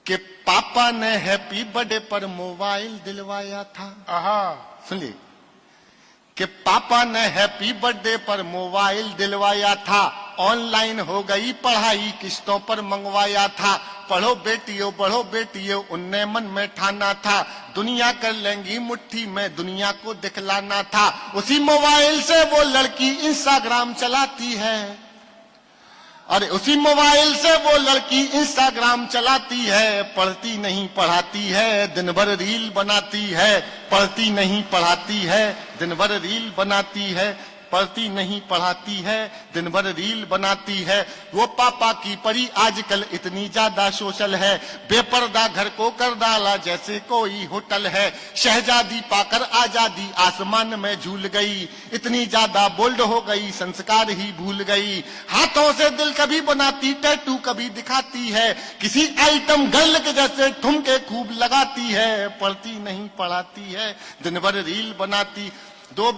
कि पापा ने हैप्पी बर्थडे पर मोबाइल दिलवाया था। सुनिए कि पापा ने हैप्पी बर्थडे पर मोबाइल दिलवाया था, ऑनलाइन हो गई पढ़ाई किस्तों पर मंगवाया था। पढ़ो बेटियों उनने मन में ठाना था, दुनिया कर लेंगी मुट्ठी में दुनिया को दिखलाना था। उसी मोबाइल से वो लड़की इंस्टाग्राम चलाती है, अरे उसी मोबाइल से वो लड़की इंस्टाग्राम चलाती है। पढ़ती नहीं पढ़ाती है, दिन भर रील बनाती है। पढ़ती नहीं पढ़ाती है, दिन भर रील बनाती है। पढ़ती नहीं पढ़ाती है, दिन भर रील बनाती है। वो पापा की परी आजकल इतनी ज्यादा सोशल है, बेपर्दा घर को कर डाला जैसे कोई होटल है। शहजादी पाकर आजादी आसमान में झूल गई, इतनी ज्यादा बोल्ड हो गई संस्कार ही भूल गई। हाथों से दिल कभी बनाती, टैटू कभी दिखाती है, किसी आइटम गर्ल के जैसे ठुमके खूब लगाती है। पढ़ती नहीं पढ़ाती है, दिन भर रील बनाती। दो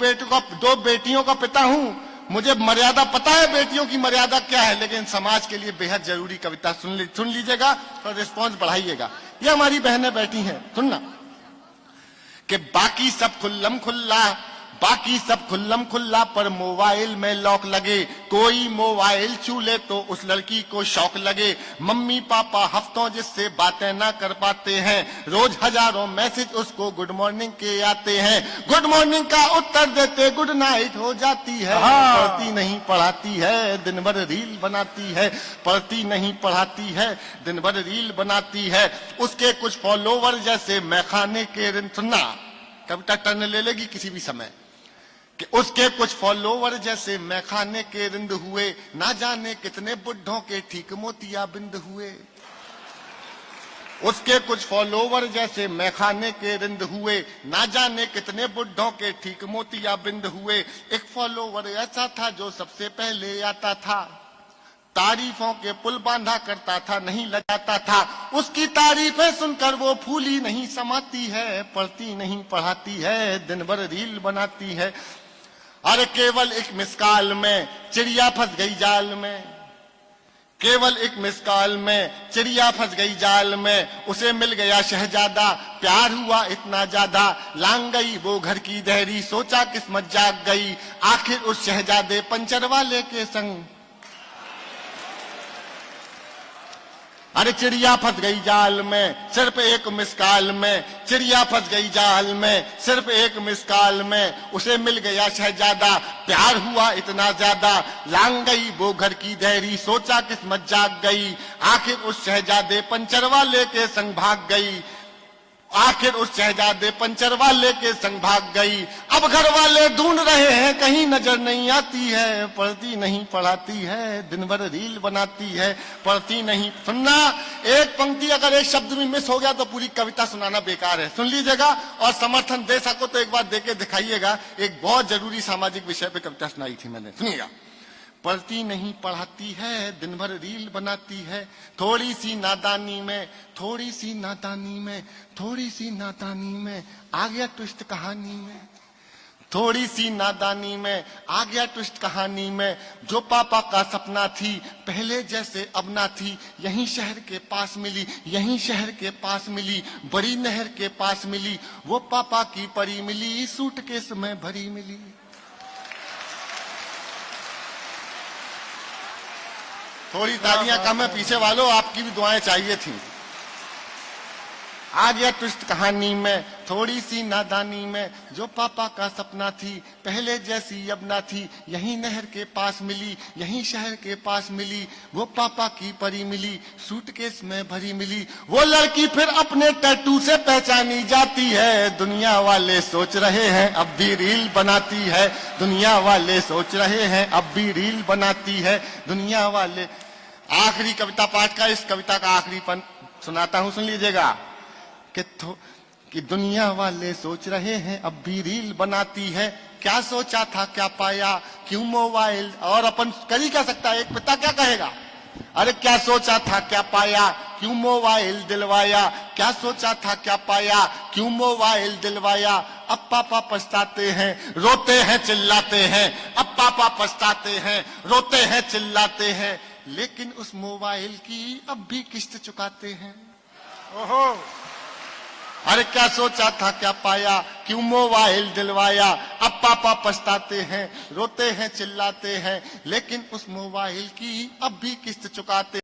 बेटियों का पिता हूं, मुझे मर्यादा पता है बेटियों की मर्यादा क्या है, लेकिन समाज के लिए बेहद जरूरी कविता सुन लीजिएगा और रिस्पॉन्स बढ़ाइएगा। ये हमारी बहनें बैठी हैं, सुनना कि बाकी सब खुल्लम खुल्ला पर मोबाइल में लॉक लगे। कोई मोबाइल छू ले तो उस लड़की को शौक लगे। मम्मी पापा हफ्तों जिससे बातें ना कर पाते हैं, रोज हजारों मैसेज उसको गुड मॉर्निंग के आते हैं। गुड मॉर्निंग का उत्तर देते गुड नाइट हो जाती है। पढ़ती नहीं पढ़ाती है, दिन भर रील बनाती है। पढ़ती नहीं पढ़ाती है, दिन भर रील बनाती है। उसके कुछ फॉलोवर जैसे मैखाने के रिंद, सुनना कविता टर्न ले लेगी किसी भी समय, कि उसके कुछ फॉलोवर जैसे मैखाने के रिंद हुए। ना जाने कितने बुढ़ों के ठीक मोतिया बिंद हुए। उसके कुछ फॉलोवर जैसे मैखाने के रिंद हुए, ना जाने कितने बुढ़ों के ठीक मोतिया बिंद हुए। एक फॉलोवर ऐसा था जो सबसे पहले आता था, तारीफों के पुल बांधा करता था, नहीं लगाता था। उसकी तारीफें सुनकर वो फूली नहीं समाती है। पढ़ती नहीं पढ़ाती है, दिन भर रील बनाती है। अरे केवल एक मिसकाल में चिड़िया फंस गई जाल में, केवल एक मिसकाल में चिड़िया फंस गई जाल में। उसे मिल गया शहजादा, प्यार हुआ इतना ज्यादा। लांग गई वो घर की देहरी, सोचा किस्मत जाग गई। आखिर उस शहजादे पंचर वाले के संग, अरे चिड़िया फंस गई जाल में सिर्फ एक मिसकाल में। चिड़िया फंस गई जाल में सिर्फ एक मिसकाल में। उसे मिल गया शहजादा, प्यार हुआ इतना ज्यादा। लांग गई वो घर की देहरी, सोचा किस्मत जाग गई। आखिर उस शहजादे पंचर वाले के संग भाग गई। आखिर उस शहजादे पंचर वाले के संग भाग गई। अब घर वाले ढूंढ रहे हैं, कहीं नजर नहीं आती है। पढ़ती नहीं पढ़ाती है, दिन भर रील बनाती है। पढ़ती नहीं, सुनना एक पंक्ति अगर एक शब्द भी मिस हो गया तो पूरी कविता सुनाना बेकार है। सुन लीजिएगा और समर्थन दे सको तो एक बार दे के दिखाइएगा। एक बहुत जरूरी सामाजिक विषय पे कविता सुनाई थी मैंने, सुनिएगा। पढ़ती नहीं पढ़ाती है, दिन भर रील बनाती है। थोड़ी सी नादानी में आ गया ट्विस्ट कहानी में। थोड़ी सी नादानी में आ गया ट्विस्ट कहानी में। जो पापा का सपना थी पहले जैसे अब ना थी। यहीं शहर के पास मिली, बड़ी नहर के पास मिली। वो पापा की परी मिली, सूटकेस में भरी मिली। थोड़ी तालियां कम है पीछे वालों, आपकी भी दुआएं चाहिए थी। आ गया ट्विस्ट कहानी में, थोड़ी सी नादानी में। जो पापा का सपना थी पहले जैसी अब ना थी। यहीं नहर के पास मिली, यहीं शहर के पास मिली। वो पापा की परी मिली, सूटकेस में भरी मिली। वो लड़की फिर अपने टैटू से पहचानी जाती है। दुनिया वाले सोच रहे हैं अब भी रील बनाती है। दुनिया वाले सोच रहे हैं अब भी रील बनाती है। दुनिया वाले, आखिरी कविता पाठ का, इस कविता का आखिरी पन सुनाता हूं, सुन लीजिएगा। कि दुनिया वाले सोच रहे हैं अब भी रील बनाती है। क्या सोचा था क्या पाया, क्यों मोबाइल, और अपन कर ही क्या सकता है, एक पिता क्या कहेगा। अरे क्या सोचा था क्या पाया, क्यों मोबाइल दिलवाया। क्या सोचा था क्या पाया, क्यों मोबाइल दिलवाया। अब पापा पछताते हैं, रोते हैं चिल्लाते हैं। अब पापा पछताते हैं, रोते हैं चिल्लाते हैं। लेकिन उस मोबाइल की अब भी किस्त चुकाते हैं। ओहो, अरे क्या सोचा था क्या पाया, क्यों मोबाइल दिलवाया। अब पापा पछताते हैं, रोते हैं, चिल्लाते हैं, लेकिन उस मोबाइल की अब भी किस्त चुकाते